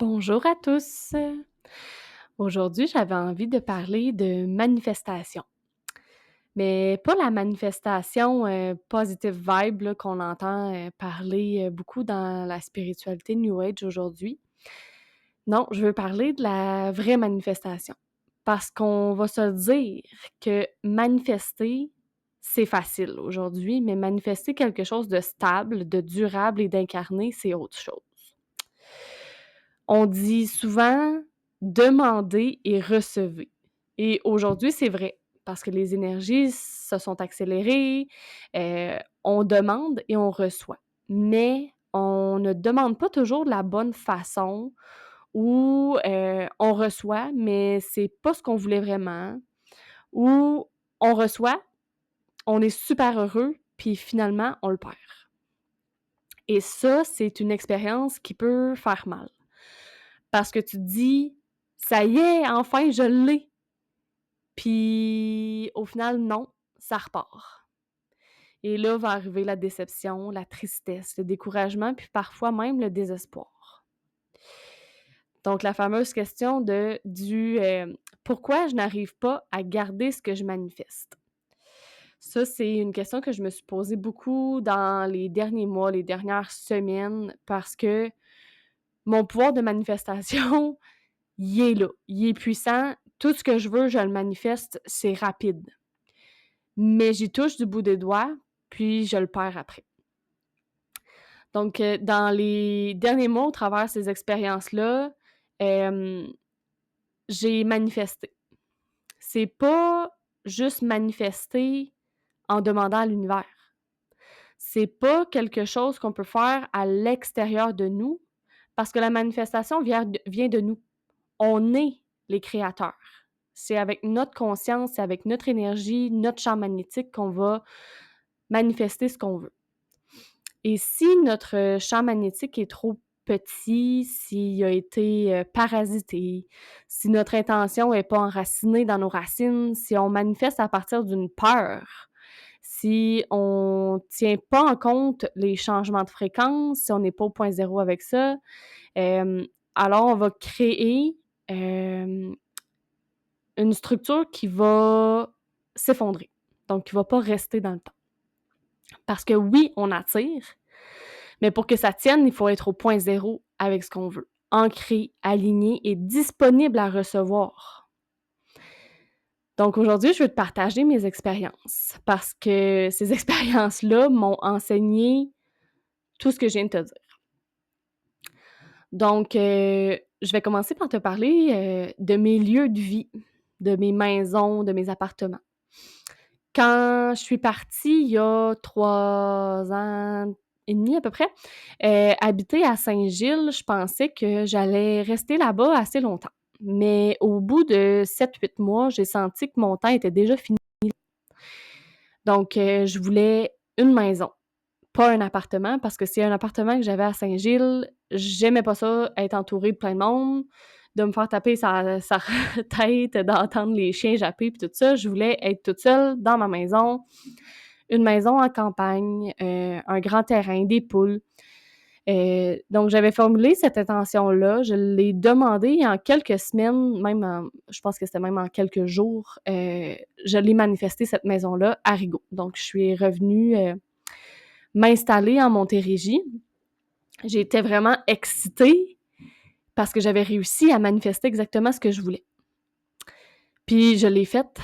Bonjour à tous. Aujourd'hui, j'avais envie de parler de manifestation, mais pas la manifestation, positive vibe là, qu'on entend, parler, beaucoup dans la spiritualité New Age aujourd'hui. Non, je veux parler de la vraie manifestation. Parce qu'on va se dire que manifester, c'est facile aujourd'hui, mais manifester quelque chose de stable, de durable et d'incarné, c'est autre chose. On dit souvent: «Demandez et recevez» et aujourd'hui, c'est vrai parce que les énergies se sont accélérées, on demande et on reçoit. Mais on ne demande pas toujours de la bonne façon ou, on reçoit, mais c'est pas ce qu'on voulait vraiment ou on reçoit, on est super heureux, puis finalement, on le perd et ça, c'est une expérience qui peut faire mal. Parce que tu te dis: «Ça y est, enfin je l'ai!» Puis au final, non, ça repart. Et là va arriver la déception, la tristesse, le découragement, puis parfois même le désespoir. Donc la fameuse question «Pourquoi je n'arrive pas à garder ce que je manifeste?» Ça, c'est une question que je me suis posée beaucoup dans les derniers mois, les dernières semaines, parce que mon pouvoir de manifestation, il est là, il est puissant. Tout ce que je veux, je le manifeste, c'est rapide. Mais j'y touche du bout des doigts, puis je le perds après. Donc, dans les derniers mois, au travers ces expériences-là, hem, j'ai manifesté. C'est pas juste manifester en demandant à l'univers. C'est pas quelque chose qu'on peut faire à l'extérieur de nous, parce que la manifestation vient de nous. On est les créateurs. C'est avec notre conscience, c'est avec notre énergie, notre champ magnétique qu'on va manifester ce qu'on veut. Et si notre champ magnétique est trop petit, s'il a été, parasité, si notre intention est pas enracinée dans nos racines, si on manifeste à partir d'une peur, si on tient pas en compte les changements de fréquence, si on n'est pas au point zéro avec ça, hem, alors on va créer, hem une structure qui va s'effondrer, donc qui va pas rester dans le temps. Parce que oui, on attire, mais pour que ça tienne, il faut être au point zéro avec ce qu'on veut, ancré, aligné et disponible à recevoir. Donc aujourd'hui, je veux te partager mes expériences parce que ces expériences-là m'ont enseigné tout ce que je viens de te dire. Donc, je vais commencer par te parler, de mes lieux de vie, de mes maisons, de mes appartements. Quand je suis partie il y a 3 ans et demi à peu près, habiter à Saint-Gilles, je pensais que j'allais rester là-bas assez longtemps. Mais au bout de 7-8 mois, j'ai senti que mon temps était déjà fini. Donc, je voulais une maison, pas un appartement, parce que c'est un appartement que j'avais à Saint-Gilles, j'aimais pas ça, être entourée de plein de monde, de me faire taper sa tête, d'entendre les chiens japper puis tout ça. Je voulais être toute seule dans ma maison, une maison en campagne, un grand terrain, des poules. Donc j'avais formulé cette intention-là, je l'ai demandé et en quelques semaines, je pense que c'était même en quelques jours, je l'ai manifesté cette maison-là à Rigaud. Donc je suis revenue, m'installer en Montérégie. J'étais vraiment excitée parce que j'avais réussi à manifester exactement ce que je voulais. Puis je l'ai fait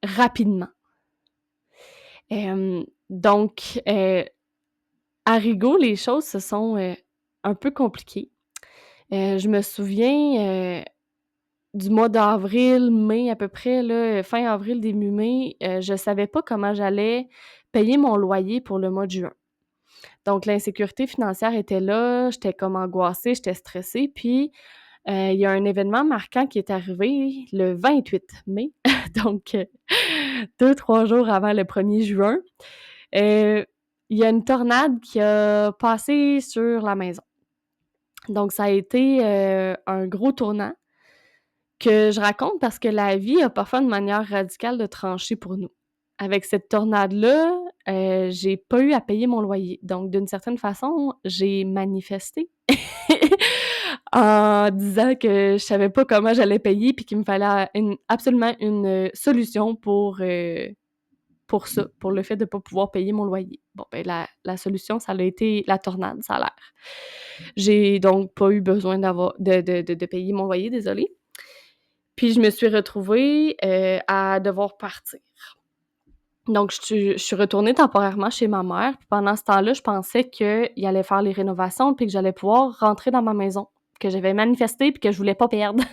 rapidement. Donc, à Rigaud, les choses se sont, un peu compliquées. Je me souviens, du mois d'avril, mai à peu près là, fin avril, début mai, je savais pas comment j'allais payer mon loyer pour le mois de juin. Donc l'insécurité financière était là, j'étais comme angoissée, j'étais stressée, puis, il y a un événement marquant qui est arrivé le 28 mai, donc 2-3 jours avant le 1er juin. Heu, il y a une tornade qui a passé sur la maison. Donc ça a été, un gros tournant que je raconte parce que la vie a parfois une manière radicale de trancher pour nous. Avec cette tornade-là, j'ai pas eu à payer mon loyer. Donc d'une certaine façon, j'ai manifesté en disant que je savais pas comment j'allais payer puis qu'il me fallait absolument une solution pour ça, pour le fait de pas pouvoir payer mon loyer. Bon, ben la solution, ça a été la tornade, ça a l'air. J'ai donc pas eu besoin de payer mon loyer, désolée. Puis je me suis retrouvée, à devoir partir. Donc je suis retournée temporairement chez ma mère, puis pendant ce temps-là, je pensais qu'il allait faire les rénovations puis que j'allais pouvoir rentrer dans ma maison, que j'avais manifesté puis que je voulais pas perdre.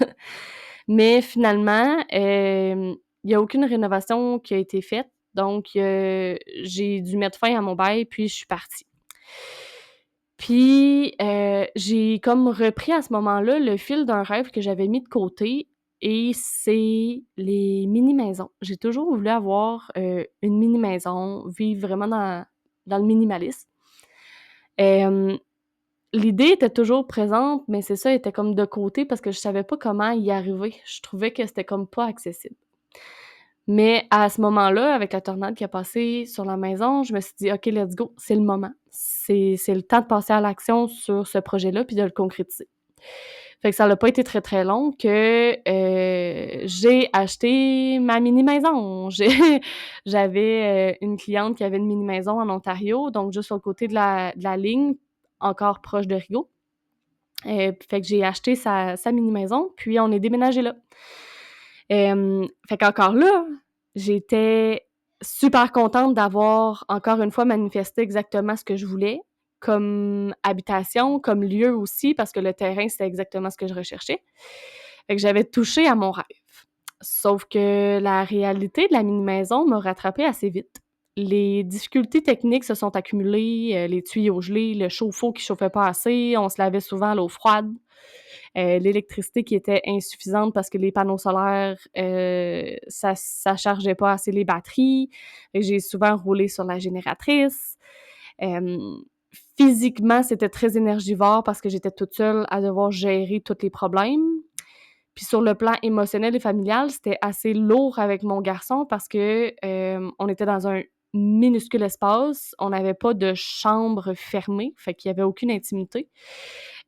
Mais finalement, il y a aucune rénovation qui a été faite, donc j'ai dû mettre fin à mon bail puis je suis partie. Puis, j'ai comme repris à ce moment-là le fil d'un rêve que j'avais mis de côté et c'est les mini-maisons. J'ai toujours voulu avoir, une mini-maison, vivre vraiment dans le minimalisme. Hem, L'idée était toujours présente, mais c'est ça, elle était comme de côté parce que je savais pas comment y arriver. Je trouvais que c'était comme pas accessible. Mais à ce moment-là, avec la tornade qui a passé sur la maison, je me suis dit: «OK, let's go, c'est le moment. C'est le temps de passer à l'action sur ce projet-là puis de le concrétiser». Fait que ça l'a pas été très, très long que, j'ai acheté ma mini maison. J'avais, une cliente qui avait une mini maison en Ontario, donc juste sur le côté de la ligne, encore proche de Rigaud. Fait que j'ai acheté sa mini maison, puis on est déménagé là. Fait qu'encore là, j'étais super contente d'avoir encore une fois manifesté exactement ce que je voulais, comme habitation, comme lieu aussi, parce que le terrain, c'était exactement ce que je recherchais. Fait que j'avais touché à mon rêve. Sauf que la réalité de la mini-maison m'a rattrapée assez vite. Les difficultés techniques se sont accumulées, les tuyaux gelés, le chauffe-eau qui chauffait pas assez, on se lavait souvent à l'eau froide. L'électricité qui était insuffisante parce que les panneaux solaires, ça chargeait pas assez les batteries. Et j'ai souvent roulé sur la génératrice. Hem, Physiquement, c'était très énergivore parce que j'étais toute seule à devoir gérer tous les problèmes. Puis sur le plan émotionnel et familial, c'était assez lourd avec mon garçon parce que, on était dans un minuscule espace, on n'avait pas de chambre fermée, fait qu'il y avait aucune intimité.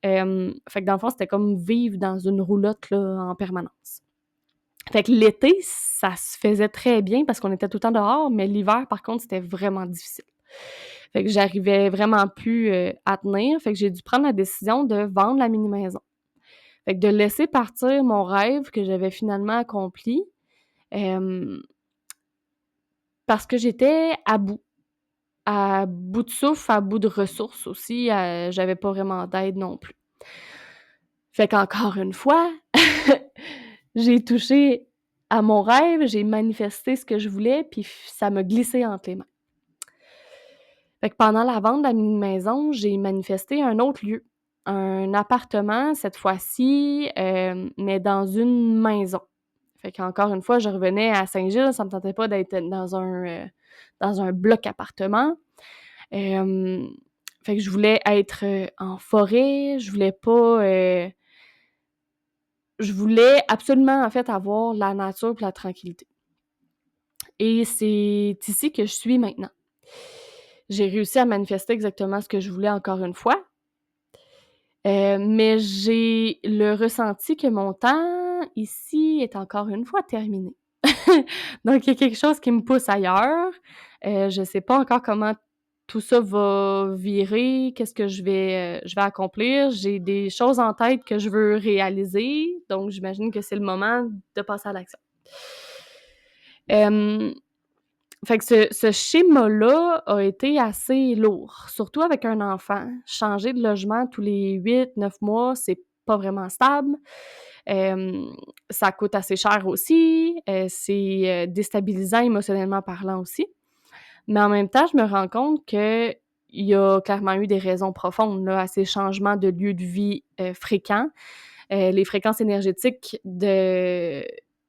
Fait que dans le fond, c'était comme vivre dans une roulotte, là, en permanence. Fait que l'été, ça se faisait très bien parce qu'on était tout le temps dehors, mais l'hiver, par contre, c'était vraiment difficile. Fait que j'arrivais vraiment plus, à tenir, fait que j'ai dû prendre la décision de vendre la mini maison. Fait que de laisser partir mon rêve que j'avais finalement accompli, hem, parce que j'étais à bout de souffle, à bout de ressources aussi, j'avais pas vraiment d'aide non plus. Fait qu'encore une fois, j'ai touché à mon rêve, j'ai manifesté ce que je voulais, puis ça m'a glissé entre les mains. Fait que pendant la vente de la mini-maison, j'ai manifesté un autre lieu, un appartement cette fois-ci, mais dans une maison. Fait qu'encore une fois, je revenais à Saint-Gilles, ça me tentait pas d'être dans un bloc appartement. Hem, Fait que je voulais être, en forêt, je voulais absolument, en fait, avoir la nature puis la tranquillité et c'est ici que je suis maintenant. J'ai réussi à manifester exactement ce que je voulais encore une fois, mais j'ai le ressenti que mon temps ici est encore une fois terminé. Donc il y a quelque chose qui me pousse ailleurs. Je sais pas encore comment tout ça va virer, qu'est-ce que je vais accomplir. J'ai des choses en tête que je veux réaliser, donc j'imagine que c'est le moment de passer à l'action. Hem, Fait que ce schéma-là a été assez lourd, surtout avec un enfant. Changer de logement tous les 8, 9 mois, c'est pas vraiment stable. Hem, Ça coûte assez cher aussi, c'est, déstabilisant émotionnellement parlant aussi. Mais en même temps, je me rends compte qu'il y a clairement eu des raisons profondes là, à ces changements de lieu de vie, fréquents. Les fréquences énergétiques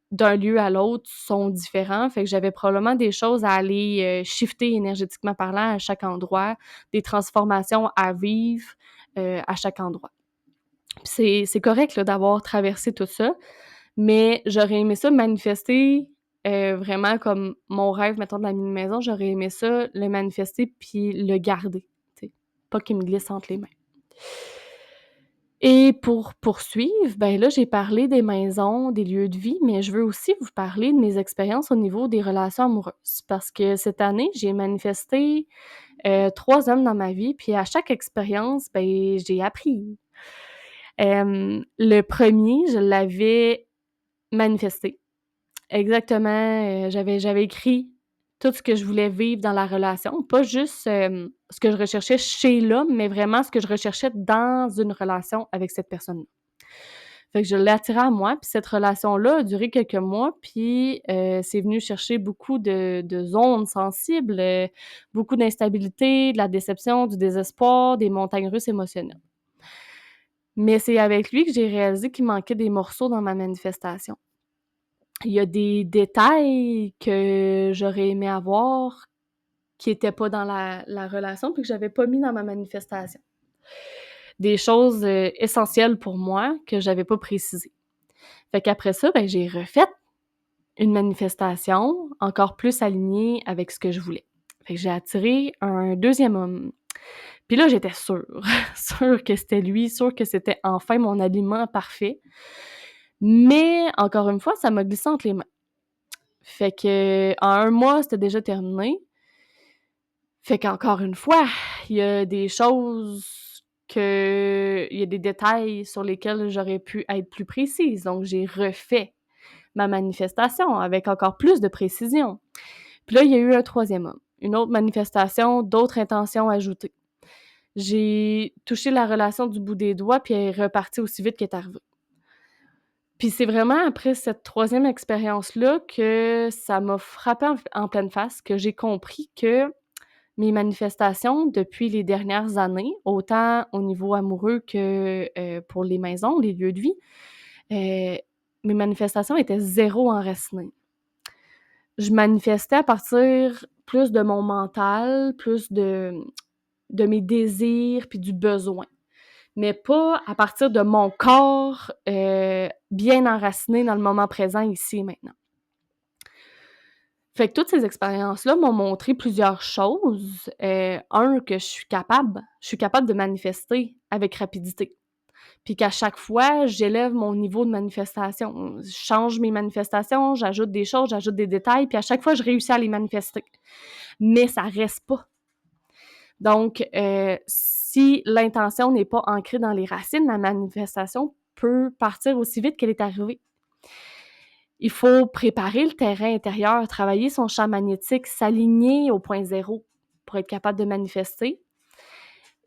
d'un lieu à l'autre sont différents, fait que j'avais probablement des choses à aller, shifter énergétiquement parlant à chaque endroit, des transformations à vivre, à chaque endroit. Puis c'est correct là, d'avoir traversé tout ça, mais j'aurais aimé ça manifester, vraiment comme mon rêve, mettons, de la mini maison, j'aurais aimé ça le manifester puis le garder, tu sais, pas qu'il me glisse entre les mains. Et pour poursuivre, ben là, j'ai parlé des maisons, des lieux de vie, mais je veux aussi vous parler de mes expériences au niveau des relations amoureuses. Parce que cette année, j'ai manifesté 3 hommes dans ma vie, puis à chaque expérience, ben, j'ai appris. Le premier, je l'avais manifesté. Exactement, j'avais écrit tout ce que je voulais vivre dans la relation, pas juste, ce que je recherchais chez l'homme, mais vraiment ce que je recherchais dans une relation avec cette personne-là. Fait que je l'ai attiré à moi, puis cette relation-là a duré quelques mois, puis c'est venu chercher beaucoup de zones sensibles, beaucoup d'instabilité, de la déception, du désespoir, des montagnes russes émotionnelles. Mais c'est avec lui que j'ai réalisé qu'il manquait des morceaux dans ma manifestation. Il y a des détails que j'aurais aimé avoir qui étaient pas dans la relation, puis que j'avais pas mis dans ma manifestation. Des choses, essentielles pour moi que j'avais pas précisées. Fait qu'après ça, ben, j'ai refait une manifestation encore plus alignée avec ce que je voulais. Fait que j'ai attiré un deuxième homme. Puis là, j'étais sûre, sûre que c'était lui, sûre que c'était enfin mon aliment parfait. Mais encore une fois, ça m'a glissé entre les mains. Fait que en 1 mois, c'était déjà terminé. Fait qu'encore une fois, il y a des choses il y a des détails sur lesquels j'aurais pu être plus précise. Donc j'ai refait ma manifestation avec encore plus de précision. Puis là, il y a eu un troisième homme, une autre manifestation, d'autres intentions ajoutées. J'ai touché la relation du bout des doigts, puis elle est repartie aussi vite qu'elle est arrivée. Puis c'est vraiment après cette troisième expérience-là que ça m'a frappé en pleine face, que j'ai compris que mes manifestations depuis les dernières années, autant au niveau amoureux que, pour les maisons, les lieux de vie, mes manifestations étaient zéro enracinées. Je manifestais à partir plus de mon mental, plus de mes désirs puis du besoin, mais pas à partir de mon corps, bien enraciné dans le moment présent, ici et maintenant. Fait que toutes ces expériences-là m'ont montré plusieurs choses. Que je suis capable de manifester avec rapidité. Puis qu'à chaque fois, j'élève mon niveau de manifestation. Je change mes manifestations, j'ajoute des choses, j'ajoute des détails, puis à chaque fois, je réussis à les manifester. Mais ça reste pas. Donc, si l'intention n'est pas ancrée dans les racines, la manifestation peut partir aussi vite qu'elle est arrivée. Il faut préparer le terrain intérieur, travailler son champ magnétique, s'aligner au point zéro pour être capable de manifester.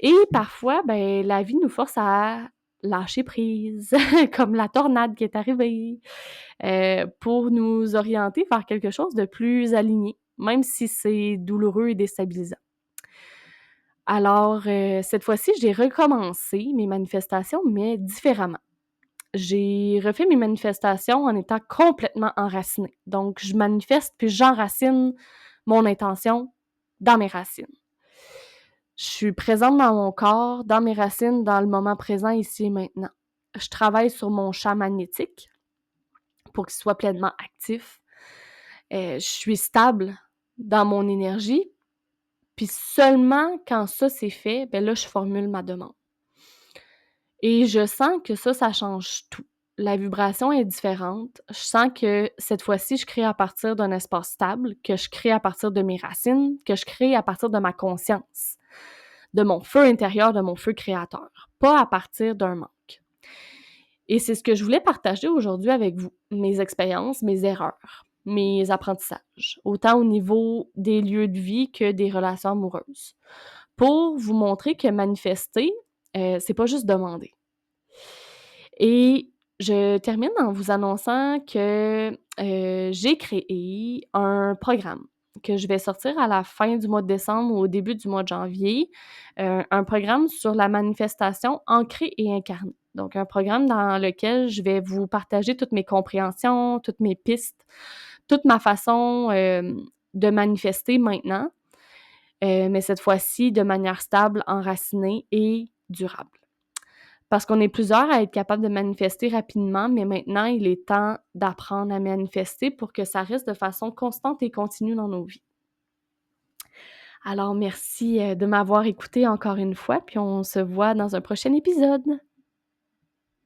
Et parfois, ben, la vie nous force à lâcher prise, comme la tornade qui est arrivée, pour nous orienter vers quelque chose de plus aligné, même si c'est douloureux et déstabilisant. Alors, cette fois-ci, j'ai recommencé mes manifestations, mais différemment. J'ai refait mes manifestations en étant complètement enracinée. Donc, je manifeste puis j'enracine mon intention dans mes racines. Je suis présente dans mon corps, dans mes racines, dans le moment présent, ici et maintenant. Je travaille sur mon champ magnétique pour qu'il soit pleinement actif. Je suis stable dans mon énergie. Puis seulement quand ça c'est fait, ben là, je formule ma demande. Et je sens que ça change tout. La vibration est différente. Je sens que cette fois-ci, je crée à partir d'un espace stable, que je crée à partir de mes racines, que je crée à partir de ma conscience, de mon feu intérieur, de mon feu créateur, pas à partir d'un manque. Et c'est ce que je voulais partager aujourd'hui avec vous, mes expériences, mes erreurs, mes apprentissages, autant au niveau des lieux de vie que des relations amoureuses, pour vous montrer que manifester, c'est pas juste demander. Et je termine en vous annonçant que, j'ai créé un programme que je vais sortir à la fin du mois de décembre ou au début du mois de janvier, un programme sur la manifestation ancrée et incarnée. Donc un programme dans lequel je vais vous partager toutes mes compréhensions, toutes mes pistes, toute ma façon, de manifester maintenant, mais cette fois-ci de manière stable, enracinée et durable. Parce qu'on est plusieurs à être capables de manifester rapidement, mais maintenant, il est temps d'apprendre à manifester pour que ça reste de façon constante et continue dans nos vies. Alors merci, de m'avoir écoutée encore une fois, puis on se voit dans un prochain épisode.